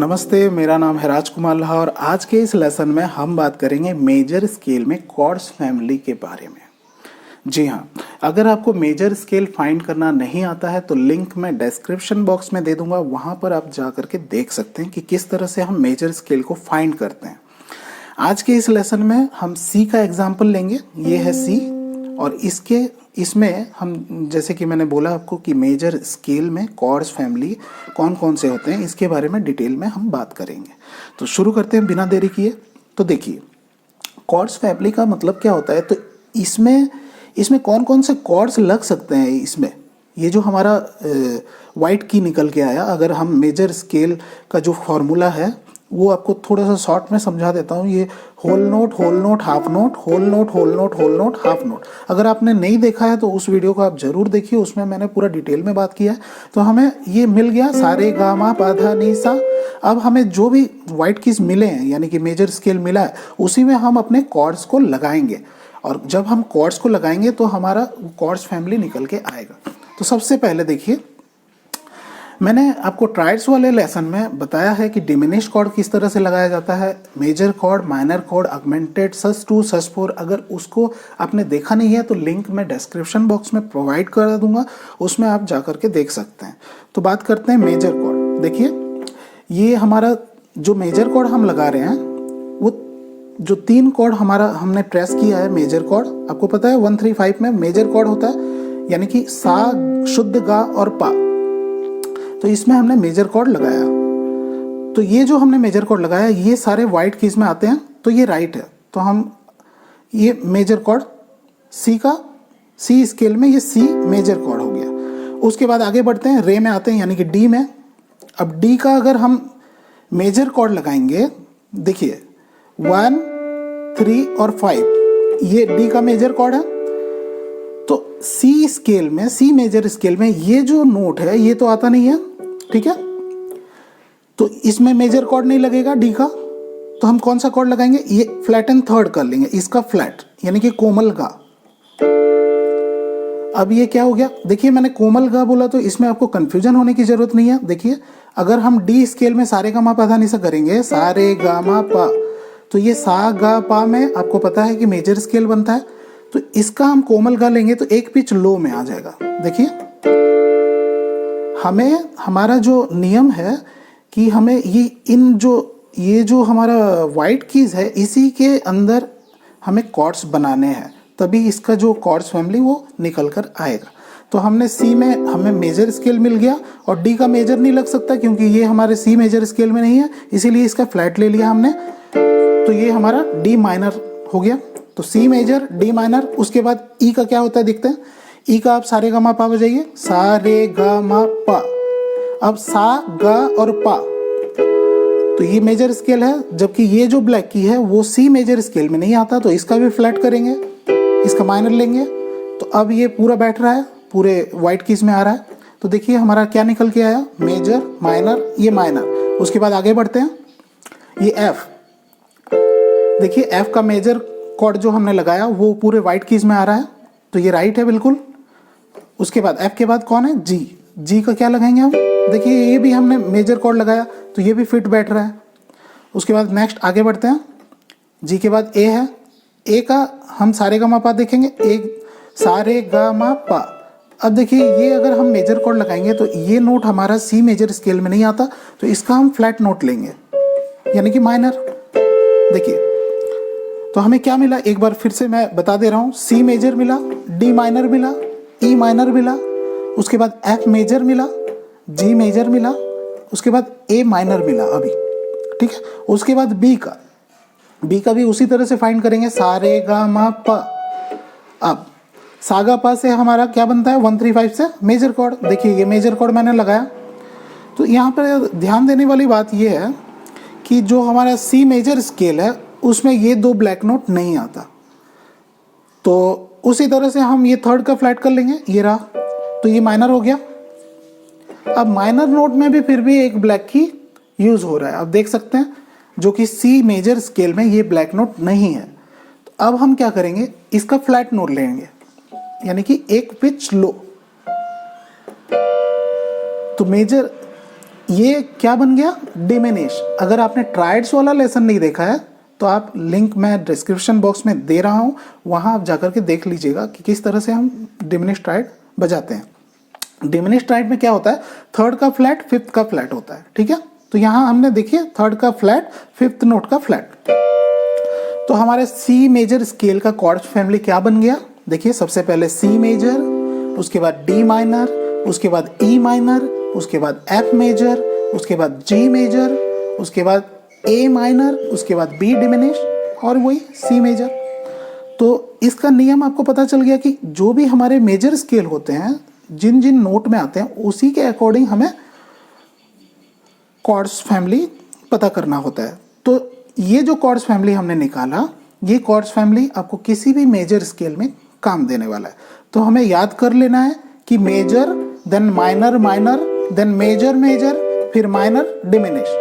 नमस्ते, मेरा नाम है राजकुमार लाहा और आज के इस लेसन में हम बात करेंगे मेजर स्केल में कॉर्ड्स फैमिली के बारे में। जी हाँ, अगर आपको मेजर स्केल फाइंड करना नहीं आता है तो लिंक मैं डिस्क्रिप्शन बॉक्स में दे दूंगा, वहाँ पर आप जा करके देख सकते हैं कि किस तरह से हम मेजर स्केल को फाइंड करते हैं। आज के इस लेसन में हम सी का एग्जाम्पल लेंगे। ये है सी और इसमें हम जैसे कि मैंने बोला आपको कि मेजर स्केल में कॉर्ड्स फैमिली कौन कौन से होते हैं, इसके बारे में डिटेल में हम बात करेंगे। तो शुरू करते हैं बिना देरी किए। तो देखिए, कॉर्ड्स फैमिली का मतलब क्या होता है। तो इसमें कौन कौन से कॉर्ड्स लग सकते हैं। इसमें ये जो हमारा वाइट की निकल के आया, अगर हम मेजर स्केल का जो फॉर्मूला है वो आपको थोड़ा सा शॉर्ट में समझा देता हूँ। ये whole note, half note, whole note, whole note, half note. अगर आपने नहीं देखा है तो उस वीडियो को आप जरूर देखिए, उसमें मैंने पूरा डिटेल में बात किया है। तो हमें ये मिल गया सारे गा मा पा धा नी सा। अब हमें जो भी वाइट कीज मिले हैं यानी कि मेजर स्केल मिला है, उसी में हम अपने कॉर्ड्स को लगाएंगे और जब हम कॉर्ड्स को लगाएंगे तो हमारा कॉर्ड्स फैमिली निकल के आएगा। तो सबसे पहले देखिए, मैंने आपको ट्राइड्स वाले लेसन में बताया है कि डिमिनिश कॉर्ड किस तरह से लगाया जाता है, major chord, minor chord, augmented, सस2, सस4। अगर उसको आपने देखा नहीं है तो लिंक मैं डिस्क्रिप्शन बॉक्स में प्रोवाइड कर दूंगा, उसमें आप जा करके देख सकते हैं। तो बात करते हैं मेजर कॉर्ड। देखिए, ये हमारा जो मेजर कॉर्ड हम लगा रहे हैं, वो जो 3 कॉर्ड हमारा हमने प्रेस किया है मेजर कॉर्ड, आपको पता है 135 में मेजर कॉर्ड होता है, यानी कि सा, शुद्ध, गा और पा। तो इसमें हमने मेजर कॉर्ड लगाया। तो ये जो हमने मेजर कॉर्ड लगाया, ये सारे वाइट कीज में आते हैं, तो ये राइट है। तो हम ये मेजर कॉर्ड सी का, सी स्केल में ये सी मेजर कॉर्ड हो गया। उसके बाद आगे बढ़ते हैं, रे में आते हैं यानी कि डी में। अब डी का अगर हम मेजर कॉर्ड लगाएंगे, देखिए 1, 3 और 5, ये डी का मेजर कॉर्ड है। तो सी स्केल में, सी मेजर स्केल में ये जो नोट है ये तो आता नहीं है, ठीक है। तो इसमें मेजर कॉर्ड नहीं लगेगा डी का, तो हम कौन सा कॉर्ड लगाएंगे, ये फ्लैट एंड थर्ड कर लेंगे, इसका फ्लैट यानी कि कोमल गा। अब ये क्या हो गया, देखिए मैंने कोमल गा बोला तो इसमें आपको कंफ्यूजन होने की जरूरत नहीं है। देखिए, अगर हम डी स्केल में सारे गा मा पा धा नी सा करेंगे, सारे गा मा पा, तो ये सा गा पा में आपको पता है कि मेजर स्केल बनता है। तो इसका हम कोमल गा लेंगे तो एक पिच लो में आ जाएगा। देखिए, हमें हमारा जो नियम है कि हमें ये जो हमारा वाइट कीज है, इसी के अंदर हमें कॉर्ड्स बनाने हैं, तभी इसका जो कॉर्ड्स फैमिली वो निकल कर आएगा। तो हमने सी में हमें मेजर स्केल मिल गया और डी का मेजर नहीं लग सकता क्योंकि ये हमारे सी मेजर स्केल में नहीं है, इसीलिए इसका फ्लैट ले लिया हमने। तो ये हमारा डी माइनर हो गया। तो सी मेजर, डी माइनर। उसके बाद ई का क्या होता है देखते हैं। ई का आप सारे गा मा पा बजाइए, सा रे गा मा पा। अब सा, गा और पा, तो ये मेजर स्केल है, जबकि ये जो ब्लैक की है वो सी मेजर स्केल में नहीं आता, तो इसका भी फ्लैट करेंगे, इसका माइनर लेंगे। तो अब ये पूरा बैठ रहा है, पूरे वाइट कीज में आ रहा है। तो देखिए हमारा क्या निकल के आया, मेजर, माइनर, ये माइनर। उसके बाद आगे बढ़ते हैं, ये एफ। देखिए एफ का मेजर कॉर्ड जो हमने लगाया वो पूरे वाइट कीज में आ रहा है, तो ये राइट है बिल्कुल। उसके बाद एफ के बाद कौन है, जी। जी का क्या लगाएंगे हम, देखिए ये भी हमने मेजर कॉर्ड लगाया तो ये भी फिट बैठ रहा है। उसके बाद नेक्स्ट आगे बढ़ते हैं, जी के बाद ए है। ए का हम सारे गा मा पा देखेंगे, एक सारे गा मा पा। अब देखिए ये अगर हम मेजर कॉर्ड लगाएंगे तो ये नोट हमारा सी मेजर स्केल में नहीं आता, तो इसका हम फ्लैट नोट लेंगे यानी कि माइनर। देखिए तो हमें क्या मिला, एक बार फिर से मैं बता दे रहा हूँ। सी मेजर मिला, डी माइनर मिला, ई माइनर मिला, उसके बाद एफ मेजर मिला, जी मेजर मिला, उसके बाद ए माइनर मिला अभी, ठीक है। उसके बाद बी का भी उसी तरह से फाइंड करेंगे, सारे गा मा पा। अब सागा पा से हमारा क्या बनता है, 135 से मेजर कॉर्ड। देखिए ये मेजर कॉर्ड मैंने लगाया। तो यहाँ पर ध्यान देने वाली बात यह है कि जो हमारा सी मेजर स्केल है उसमें ये 2 ब्लैक नोट नहीं आता, तो उसी तरह से हम ये थर्ड का फ्लैट कर लेंगे, ये रहा। तो ये माइनर हो गया। अब माइनर नोट में भी फिर भी एक ब्लैक की यूज हो रहा है, अब देख सकते हैं, जो कि सी मेजर स्केल में ये ब्लैक नोट नहीं है। तो अब हम क्या करेंगे, इसका फ्लैट नोट लेंगे यानी कि एक पिच लो। तो मेजर ये क्या बन गया, डिमिनिश। अगर आपने ट्राइड्स वाला लेसन नहीं देखा है तो आप लिंक मैं डिस्क्रिप्शन बॉक्स में दे रहा हूँ, वहाँ आप जाकर के देख लीजिएगा कि किस तरह से हम डिमिनिश ट्राइड बजाते हैं। डिमिनिश ट्राइड में क्या होता है, थर्ड का फ्लैट फिफ्थ का फ्लैट होता है, ठीक है। तो यहाँ हमने देखिए थर्ड का फ्लैट फिफ्थ नोट का फ्लैट। तो हमारे सी मेजर स्केल का कॉर्ड्स फैमिली क्या बन गया, देखिए सबसे पहले सी मेजर, उसके बाद डी माइनर, उसके बाद ई माइनर, उसके बाद एफ मेजर, उसके बाद जी मेजर, उसके बाद ए माइनर, उसके बाद बी डिमिनिश और वही सी मेजर। तो इसका नियम आपको पता चल गया कि जो भी हमारे मेजर स्केल होते हैं, जिन जिन नोट में आते हैं, उसी के अकॉर्डिंग हमें कॉर्ड्स फैमिली पता करना होता है। तो ये जो कॉर्ड्स फैमिली हमने निकाला, ये कॉर्ड्स फैमिली आपको किसी भी मेजर स्केल में काम देने वाला है। तो हमें याद कर लेना है कि major, then minor minor, then major major, फिर माइनर डिमिनिश।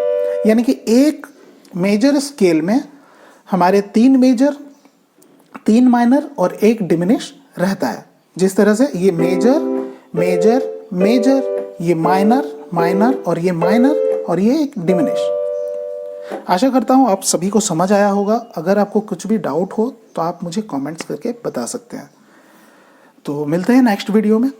यानी कि एक मेजर स्केल में हमारे 3 मेजर, 3 माइनर और 1 डिमिनिश रहता है। जिस तरह से ये मेजर मेजर मेजर, ये माइनर माइनर और ये माइनर और ये एक डिमिनिश। आशा करता हूँ आप सभी को समझ आया होगा। अगर आपको कुछ भी डाउट हो तो आप मुझे कमेंट्स करके बता सकते हैं। तो मिलते हैं नेक्स्ट वीडियो में।